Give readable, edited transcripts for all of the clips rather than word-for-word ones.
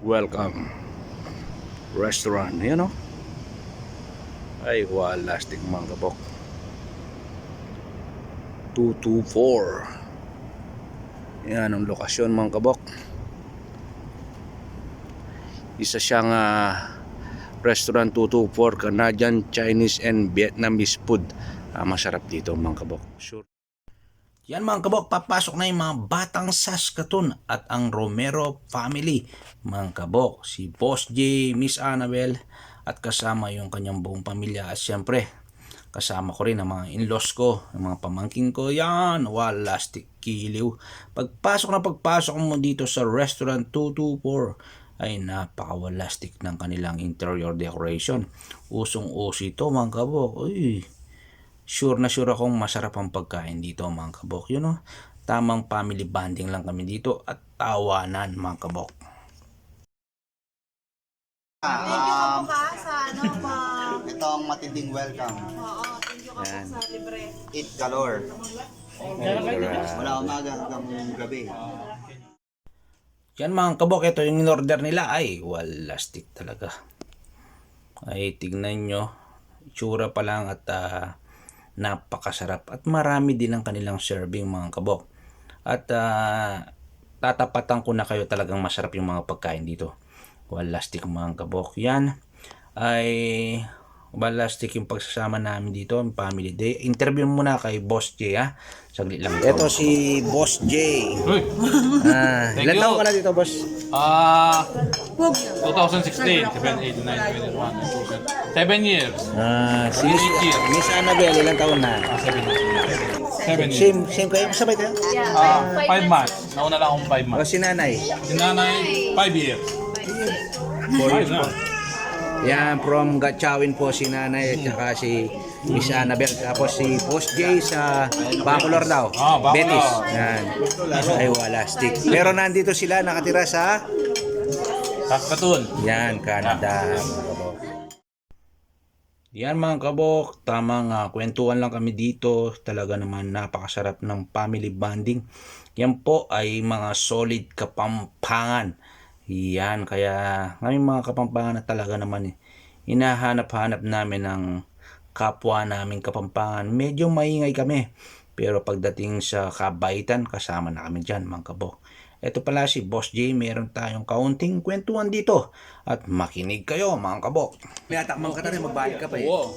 Welcome restaurant, you know. Ay walastik mga kabok. 224. Yan ang lokasyon mga kabok. Isa siyang restaurant 224, Canadian, Chinese and Vietnamese food. Masarap dito mga kabok. Sure. Yan mga kabok, papasok na yung mga batang Saskatoon at ang Romero family. Mga kabok, si Boss J, Miss Annabel at kasama yung kanyang buong pamilya. At syempre, kasama ko rin ang mga in-laws ko, ang mga pamangkin ko. Yan, walastik kiliw. Pagpasok mo dito sa restaurant 224, ay napakawalastik ng kanilang interior decoration. Usong-uso ito mga kabok. Uy, sure na sure akong masarap ang pagkain dito mga kabok. You know, tamang family bonding lang kami dito at tawanan mga kabok. Thank you po ka sa ma'am. Ito ang matinding welcome. Oo, thank you ka po sa libre. Eat galore. Mula umaga hanggang gabi. Yan mga kabok, ito yung in-order nila. Ay, walastik talaga. Ay, tignan nyo. Itsura pa lang at napakasarap. At marami din ang kanilang serving mga kabok. At tatapatan ko na kayo, talagang masarap yung mga pagkain dito. Walastik mga kabok. Yan ay walastik yung pagsasama namin dito, ang family day. Interview muna kay Boss J, ha. Saglit lang. Ito si Boss J. Ilan taon ka na dito, Boss? 2016, 17, 18, 19, 21, 7 years. Si Miss Annabel, ilan taon na? 7 years. Same kayo? Sabay kayo? 5 months. Nauna lang akong 5 O months. si nanay? Si nanay, 5 years. 5 na. Yan, from Gatchawin po si nanay at saka si Miss Annabel. Tapos si Boss J sa Bacolor daw. Bacolor. Betis. Yan. Ay, walastik. Pero nandito sila, nakatira sa Saskatoon. yan, Canada. Mga kabok. Yan mga kabok, tamang kwentuhan lang kami dito. Talaga naman napakasarap ng family bonding. Yan po ay mga solid Kapampangan. Yan, kaya ngayon mga Kapampangan na talaga naman hinahanap-hanap namin ng kapwa naming Kapampangan. Medyo maingay kami, pero pagdating sa kabaitan, kasama na kami dyan mga kabok. Ito pala si Boss J, meron tayong kaunting kwentuhan dito at makinig kayo mga kabok. May atakman ka na rin, magbalik ka pa eh. Oo.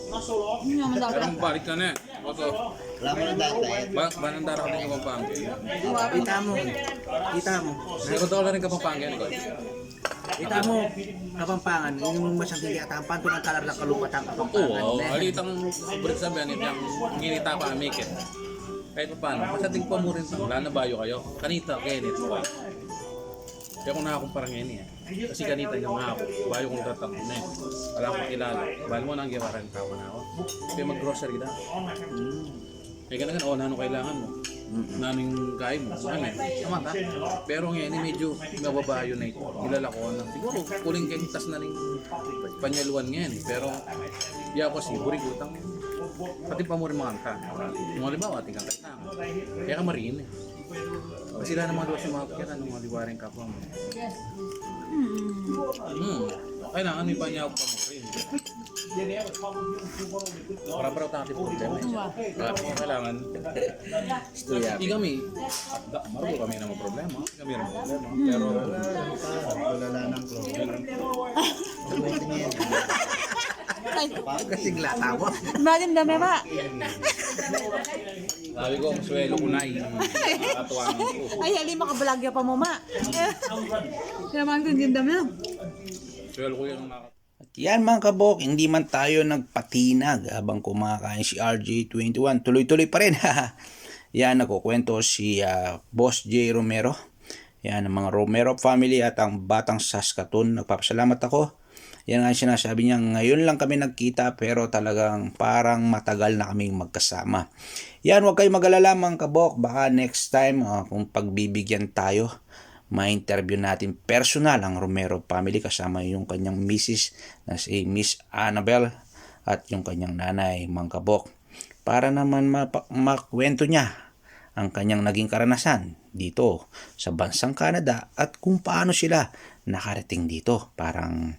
Pero balik ka na. Oto. Wala mo ng diet. Banandara ka din Kapampangan. Kita mo. Hindi ko daw rin Kapampangan. Kita mo, Kapampangan, hindi mo masyang kiyata. Panto ng kalar ng kalupat ang Kapampangan. Oo, alitang break sabihan yung ginita pa amikit. Kahit pa paano, masating pa mo rin sa wala na bayo kayo. Kanita, Kenneth. Kaya kung nakakumpara ngayon eh. Kasi kanita yung nga ako, bayo kong tatakbo na eh. Wala akong kilala. Bali mo na ang giwaran ka na ako. Kaya mag-grocery na. Kaya ganun, ano kailangan mo? Naming kain mo. Ano eh? Tama ka? Pero ngayon eh, medyo mababayo na ito. Kilala ko na. Siguro, kuling kentas na rin panyaluan ngayon eh. Pero, di ako kasi, buring utang. Pati pa mo rin mga kanta. Yung mga libaw, ating kanta na. Kaya ka mariin eh. Kasi sila naman doon sa mga kaya ng mga liwaring kapwa mo. Kailangan may panyaw pa mo rin. Para tayo problema eh. Kailangan. Hindi kami. Marulo kami ng mga problema. Kami rin problema. Pero Wala ng problema. Kasing lata mo. Imagine dami ba? sabi ko, ang swelo ko na nakatuwang ko. Ay, hali makabalagya pa mo ma. Kailangan ko yung dami. Swelo ko yung At yan mga kabok, hindi man tayo nagpatinag habang kumakain si RJ21. Tuloy-tuloy pa rin. Yan, nakukwento si Boss J Romero. Yan, ang mga Romero family at ang batang Saskatoon. Nagpapasalamat ako. Yan nga sinasabi niya, ngayon lang kami nagkita pero talagang parang matagal na kaming magkasama. Yan, huwag kayong mag-alala mga kabok. Baka next time kung pagbibigyan tayo, ma-interview natin personal ang Romero family kasama yung kanyang misis na si Miss Annabel at yung kanyang nanay mga kabok. Para naman makwento niya ang kanyang naging karanasan dito sa bansang Canada at kung paano sila nakarating dito. Parang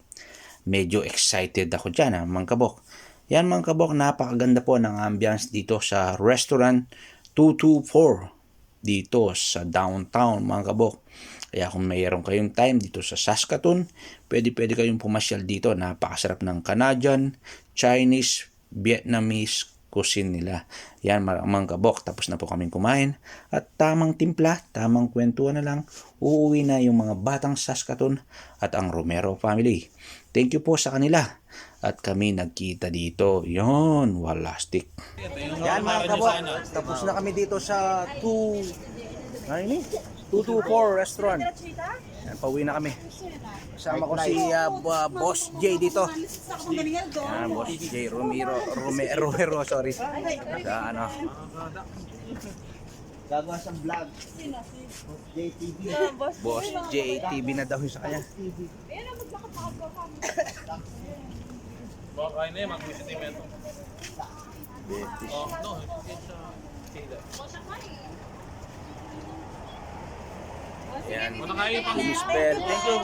medyo excited ako dyan mga kabok. Yan mga kabok, napakaganda po ng ambience dito sa restaurant 224 dito sa downtown mga kabok. Kaya kung mayroon kayong time dito sa Saskatoon, pwede kayong pumasyal dito. Napakasarap ng Canadian, Chinese, Vietnamese cuisine nila. Yan mga kabok, tapos na po kaming kumain at tamang timpla, tamang kwentuhan na lang, uuwi na yung mga batang Saskatoon at ang Romero family. Thank you po sa kanila at kami nagkita dito. Yon, walastik. Yan mga kabok, tapos na kami dito sa 224 restaurant. Yan, pauwi na kami. Kasama ko si Boss J dito. Yan, Boss J Romero, sorry. Sa ano. Gagawa sa vlog. JTV. Boss JTV na daw yung sa kanya. Baka kain na yun, mag-visit yung ito. Betis. Oh, no. Yan. Ano kayo pang Spell. Thank you.